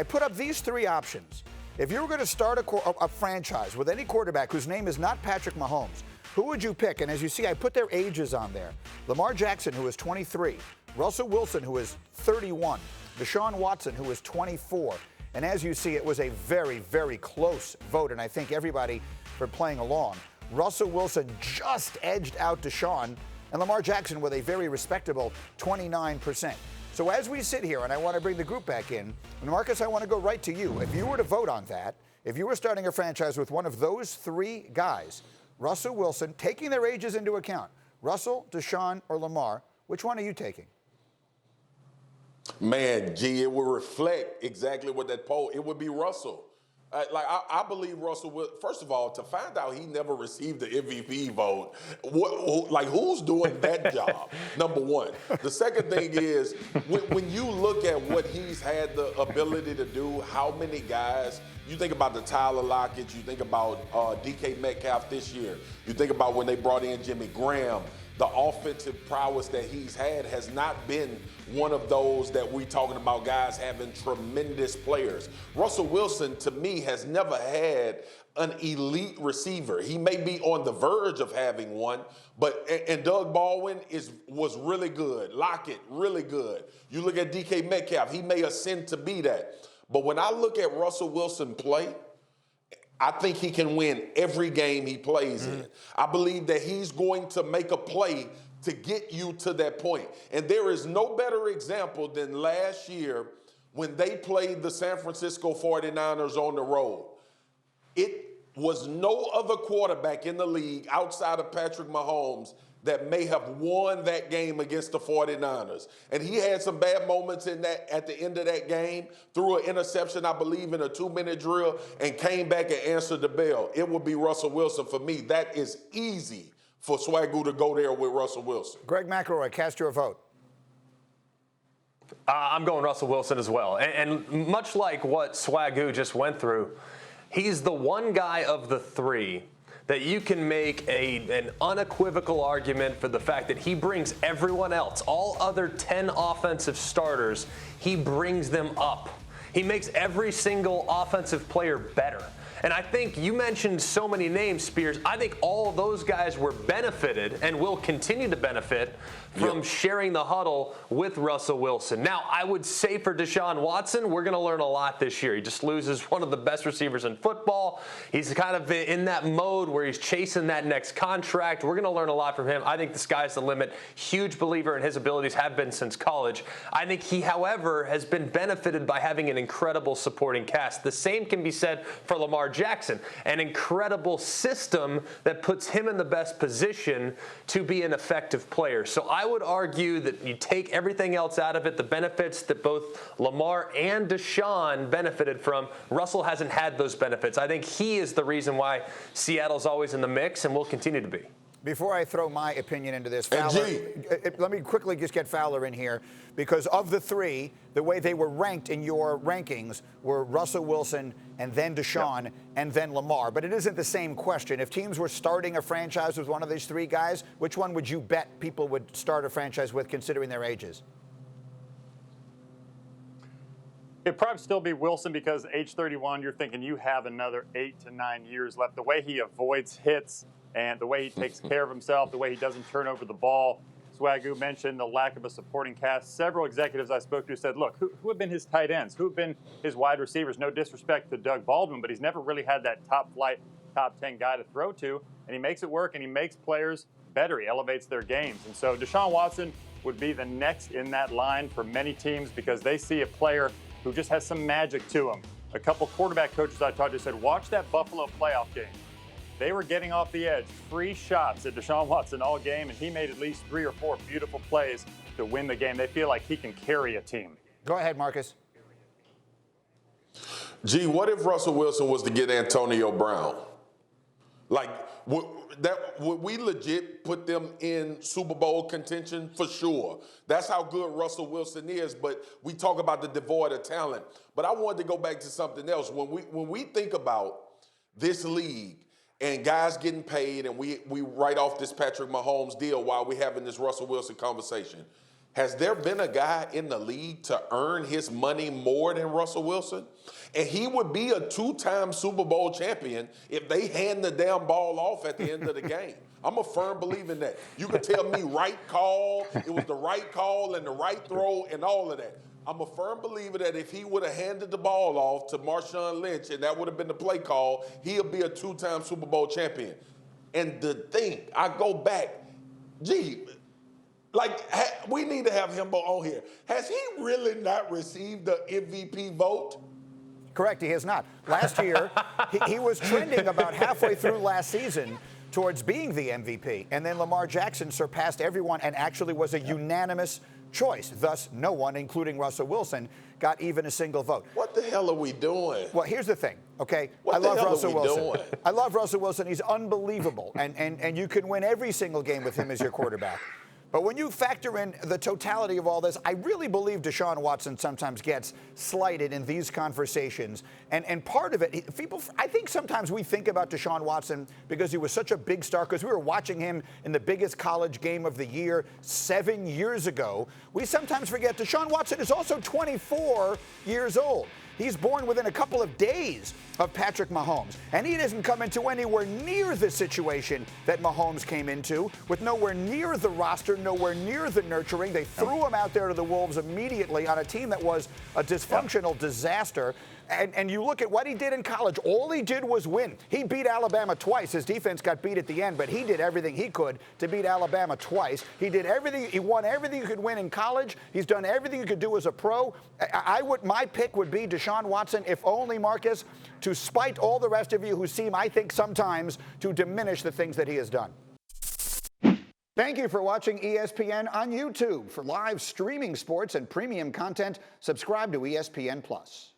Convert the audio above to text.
I put up these three options. If you were going to start a franchise with any quarterback whose name is not Patrick Mahomes, who would you pick? And as you see, I put their ages on there. Lamar Jackson, who is 23. Russell Wilson, who is 31. Deshaun Watson, who is 24. And as you see, it was a very, very close vote, and I thank everybody for playing along. Russell Wilson just edged out Deshaun, and Lamar Jackson with a very respectable 29%. So as we sit here, and I want to bring the group back in, and Marcus, I want to go right to you. If you were to vote on that, if you were starting a franchise with one of those three guys, Russell Wilson, taking their ages into account, Russell, Deshaun, or Lamar, which one are you taking? Man, G, it will reflect exactly what that poll, it would be Russell. I believe Russell will. First of all, to find out he never received the MVP vote, who's doing that job? Number one. The second thing is, when you look at what he's had the ability to do, how many guys, you think about the Tyler Lockett's, you think about DK Metcalf this year, you think about when they brought in Jimmy Graham, the offensive prowess that he's had has not been one of those that we're talking about guys having tremendous players. Russell Wilson, to me, has never had an elite receiver. He may be on the verge of having one, and Doug Baldwin was really good. Lockett, really good. You look at DK Metcalf, he may ascend to be that. But when I look at Russell Wilson play, I think he can win every game he plays in. I believe that he's going to make a play to get you to that point. And there is no better example than last year when they played the San Francisco 49ers on the road. It was no other quarterback in the league outside of Patrick Mahomes that may have won that game against the 49ers. And he had some bad moments in that at the end of that game, threw an interception, I believe, in a 2-minute drill, and came back and answered the bell. It would be Russell Wilson for me. That is easy for Swagoo to go there with Russell Wilson. Greg McElroy, cast your vote. I'm going Russell Wilson as well. And much like what Swagoo just went through, he's the one guy of the three that you can make an unequivocal argument for the fact that he brings everyone else, all other 10 offensive starters, he brings them up. He makes every single offensive player better. And I think you mentioned so many names, Spears. I think all of those guys were benefited and will continue to benefit from sharing the huddle with Russell Wilson. Now, I would say for Deshaun Watson, we're going to learn a lot this year. He just loses one of the best receivers in football. He's kind of in that mode where he's chasing that next contract. We're going to learn a lot from him. I think the sky's the limit. Huge believer in his abilities, have been since college. I think he, however, has been benefited by having an incredible supporting cast. The same can be said for Lamar Jackson, an incredible system that puts him in the best position to be an effective player. So I would argue that you take everything else out of it, the benefits that both Lamar and Deshaun benefited from, Russell hasn't had those benefits. I think he is the reason why Seattle's always in the mix and will continue to be. Before I throw my opinion into this, Fowler, let me quickly just get Fowler in here, because of the three, the way they were ranked in your rankings were Russell Wilson and then Deshaun and then Lamar. But it isn't the same question. If teams were starting a franchise with one of these three guys, which one would you bet people would start a franchise with considering their ages? It'd probably still be Wilson, because age 31, you're thinking you have another 8 to 9 years left. The way he avoids hits and the way he takes care of himself, the way he doesn't turn over the ball. Swagoo mentioned the lack of a supporting cast. Several executives I spoke to said, look, who have been his tight ends? Who have been his wide receivers? No disrespect to Doug Baldwin, but he's never really had that top flight, top 10 guy to throw to. And he makes it work, and he makes players better. He elevates their games. And so Deshaun Watson would be the next in that line for many teams, because they see a player who just has some magic to him. A couple quarterback coaches I talked to said, watch that Buffalo playoff game. They were getting off the edge, free shots at Deshaun Watson all game, and he made at least 3 or 4 beautiful plays to win the game. They feel like he can carry a team. Go ahead, Marcus. Gee, what if Russell Wilson was to get Antonio Brown? Like, would we legit put them in Super Bowl contention? For sure. That's how good Russell Wilson is, but we talk about the devoid of talent. But I wanted to go back to something else. When we think about this league, and guys getting paid, and we write off this Patrick Mahomes deal while we're having this Russell Wilson conversation. Has there been a guy in the league to earn his money more than Russell Wilson? And he would be a 2-time Super Bowl champion if they hand the damn ball off at the end of the game. I'm a firm believer in that. You can tell me right call, it was the right call and the right throw and all of that. I'm a firm believer that if he would have handed the ball off to Marshawn Lynch and that would have been the play call, he'll be a 2-time Super Bowl champion. And the thing, I go back, we need to have him on here. Has he really not received the MVP vote? Correct, he has not. Last year, he was trending about halfway through last season towards being the MVP. And then Lamar Jackson surpassed everyone and actually was a unanimous choice. Thus, no one, including Russell Wilson, got even a single vote. What the hell are we doing? Well, here's the thing, okay? I love Russell Wilson. I love Russell Wilson. He's unbelievable. And you can win every single game with him as your quarterback. But when you factor in the totality of all this, I really believe Deshaun Watson sometimes gets slighted in these conversations. And part of it, I think sometimes we think about Deshaun Watson because he was such a big star, because we were watching him in the biggest college game of the year 7 years ago. We sometimes forget Deshaun Watson is also 24 years old. He's born within a couple of days of Patrick Mahomes. And he doesn't come into anywhere near the situation that Mahomes came into, with nowhere near the roster, nowhere near the nurturing. They threw him out there to the Wolves immediately on a team that was a dysfunctional disaster. And you look at what he did in college. All he did was win. He beat Alabama twice. His defense got beat at the end, but he did everything he could to beat Alabama twice. He did everything. He won everything he could win in college. He's done everything he could do as a pro. My pick would be Deshaun Watson, if only, Marcus, to spite all the rest of you who seem, I think, sometimes to diminish the things that he has done. Thank you for watching ESPN on YouTube. For live streaming sports and premium content, subscribe to ESPN+.